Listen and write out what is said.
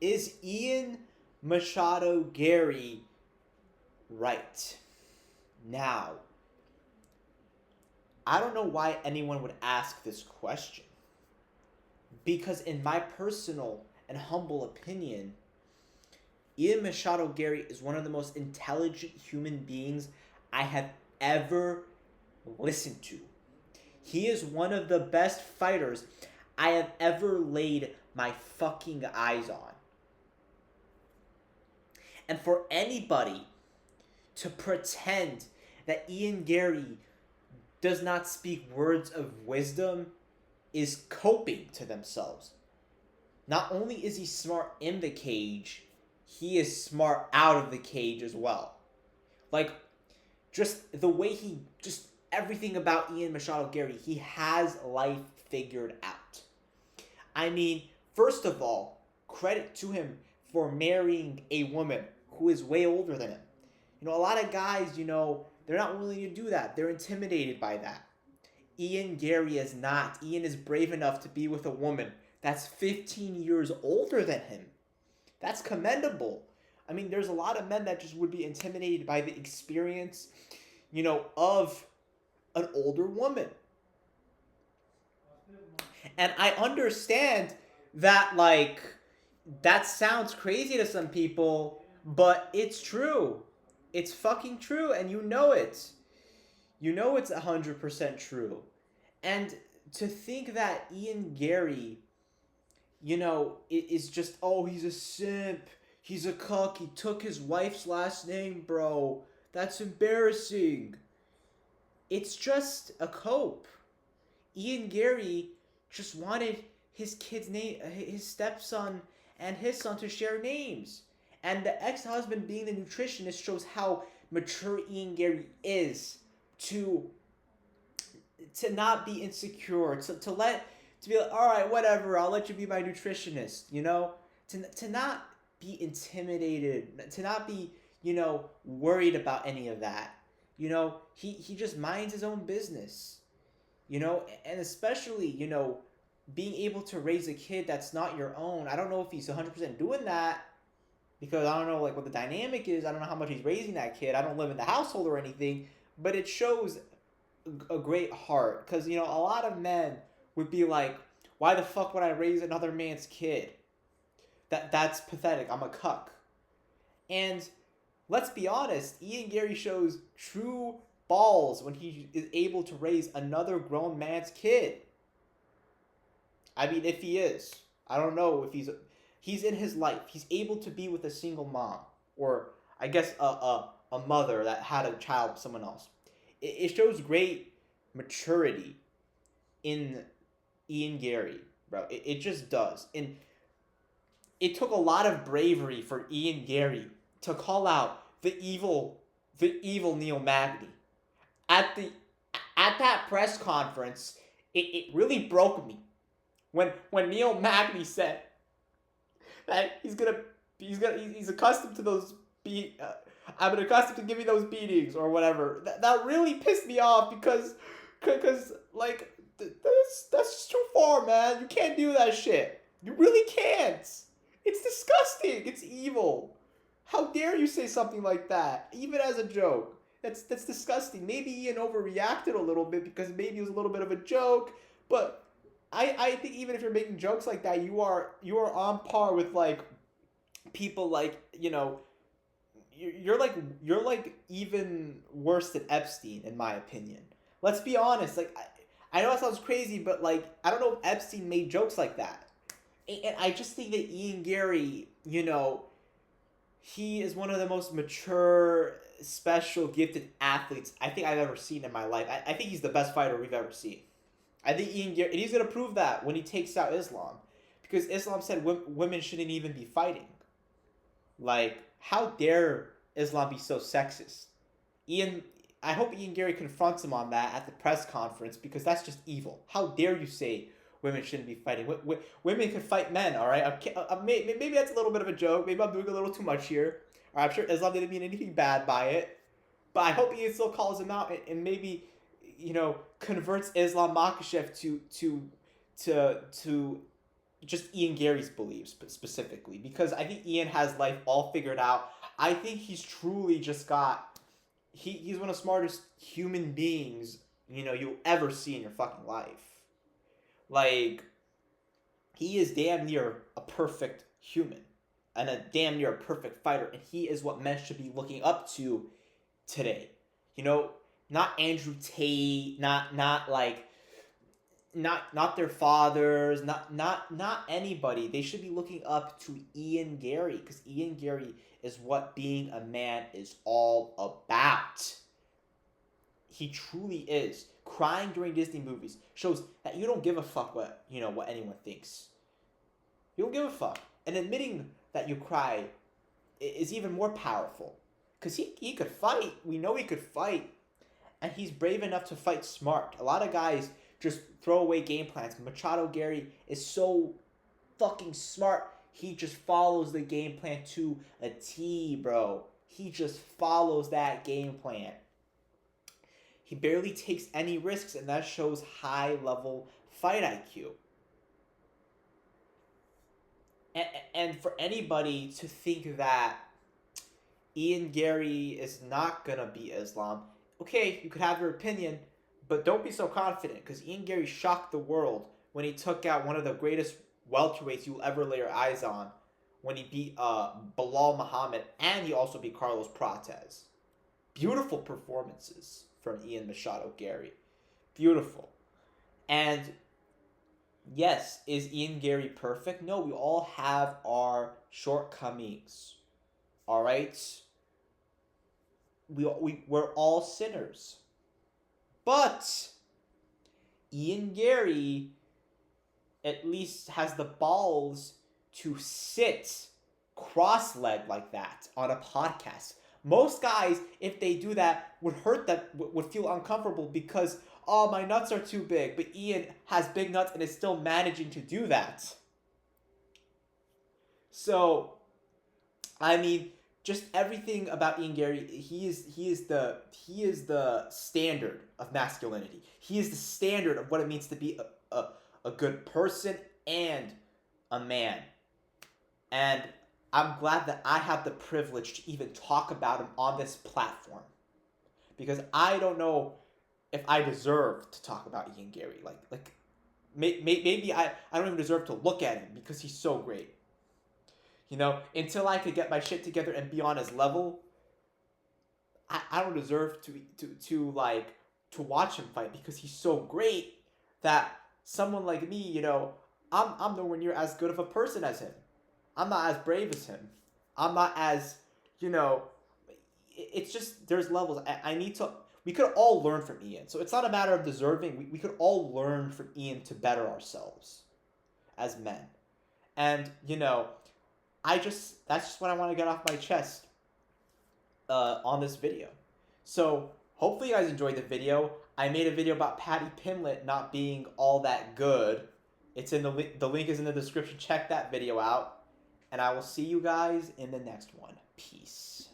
Is Ian Machado Garry right? Now, I don't know why anyone would ask this question. Because, in my personal and humble opinion, Ian Machado Garry is one of the most intelligent human beings I have ever listened to. He is one of the best fighters I have ever laid my fucking eyes on. And for anybody to pretend that Ian Garry does not speak words of wisdom is coping to themselves. Not only is he smart in the cage, he is smart out of the cage as well. Like, just the way just everything about Ian Machado Garry, he has life figured out. I mean, first of all, credit to him for marrying a woman who is way older than him. A lot of guys, they're not willing to do that. They're intimidated by that. Ian Garry is not. Ian is brave enough to be with a woman that's 15 years older than him. That's commendable. I mean, there's a lot of men that just would be intimidated by the experience, of an older woman. And I understand that, like, that sounds crazy to some people, but it's true. It's fucking true, and you know it. You know it's 100% true. And to think that Ian Garry, is just, oh, he's a simp. He's a cuck. He took his wife's last name, bro. That's embarrassing. It's just a cope. Ian Garry just wanted his kid's name, his stepson and his son to share names. And the ex-husband being the nutritionist shows how mature Ian Garry is to not be insecure, to be like, all right, whatever, I'll let you be my nutritionist, to not be intimidated, to not be, worried about any of that. He just minds his own business, and especially, being able to raise a kid that's not your own. I don't know if he's 100% doing that, because I don't know, like, what the dynamic is. I don't know how much he's raising that kid. I don't live in the household or anything, but it shows a great heart, because, a lot of men would be like, why the fuck would I raise another man's kid? That's pathetic. I'm a cuck. And let's be honest, Ian Garry shows true balls when he is able to raise another grown man's kid. I mean, if he is. I don't know if he's in his life. He's able to be with a single mom, or I guess a mother that had a child with someone else. It shows great maturity in Ian Garry, bro. It just does. And it took a lot of bravery for Ian Garry to call out the evil Neil Magny at that press conference. It really broke me when Neil Magny said that he's accustomed to those I'm accustomed to giving those beatings or whatever. That really pissed me off because like that's too far, man. You can't do that shit. You really can't. It's disgusting. It's evil. How dare you say something like that, even as a joke? That's disgusting. Maybe Ian overreacted a little bit because maybe it was a little bit of a joke, but I think even if you're making jokes like that, you are on par with, like, people like, you're like even worse than Epstein, in my opinion. Let's be honest. Like, I know it sounds crazy, but, like, I don't know if Epstein made jokes like that. And I just think that Ian Garry, he is one of the most mature, special, gifted athletes I think I've ever seen in my life. I think he's the best fighter we've ever seen. I think Ian Garry, and he's going to prove that when he takes out Islam. Because Islam said women shouldn't even be fighting. Like, how dare Islam be so sexist? I hope Ian Garry confronts him on that at the press conference, because that's just evil. How dare you say women shouldn't be fighting? Women can fight men, all right? Maybe that's a little bit of a joke. Maybe I'm doing a little too much here. All right, I'm sure Islam didn't mean anything bad by it. But I hope Ian still calls him out and maybe, converts Islam Makhachev to just Ian Garry's beliefs specifically, because I think Ian has life all figured out. I think he's truly just got he's one of the smartest human beings you'll ever see in your fucking life. Like, he is damn near a perfect human and a damn near a perfect fighter, and he is what men should be looking up to today. Not Andrew Tate, not like not their fathers, not anybody. They should be looking up to Ian Garry, because Ian Garry is what being a man is all about. He truly is. Crying during Disney movies shows that you don't give a fuck what anyone thinks. You don't give a fuck. And admitting that you cry is even more powerful. Because he could fight. We know he could fight. And he's brave enough to fight smart. A lot of guys just throw away game plans. Machado Garry is so fucking smart. He just follows the game plan to a T, bro. He just follows that game plan. He barely takes any risks, and that shows high-level fight IQ. And for anybody to think that Ian Garry is not going to beat Islam, okay, you could have your opinion, but don't be so confident, because Ian Garry shocked the world when he took out one of the greatest welterweights you'll ever lay your eyes on, when he beat Bilal Muhammad, and he also beat Carlos Prates. Beautiful performances from Ian Machado Garry. Beautiful. And yes, is Ian Garry perfect? No, we all have our shortcomings. All right? We're all sinners. But Ian Garry at least has the balls to sit cross-legged like that on a podcast. Most guys, if they do that, would feel uncomfortable because, oh, my nuts are too big. But Ian has big nuts and is still managing to do that. So, I mean, just everything about Ian Garry, he is the standard of masculinity. He is the standard of what it means to be a good person and a man. And I'm glad that I have the privilege to even talk about him on this platform. Because I don't know if I deserve to talk about Ian Garry. Maybe I don't even deserve to look at him because he's so great. Until I could get my shit together and be on his level, I don't deserve to watch him fight, because he's so great that someone like me, I'm nowhere near as good of a person as him. I'm not as brave as him. I'm not as, it's just, there's levels. We could all learn from Ian. So it's not a matter of deserving. We could all learn from Ian to better ourselves as men. And, that's just what I want to get off my chest on this video. So hopefully you guys enjoyed the video. I made a video about Paddy Pimblett not being all that good. It's in the link is in the description. Check that video out. And I will see you guys in the next one. Peace.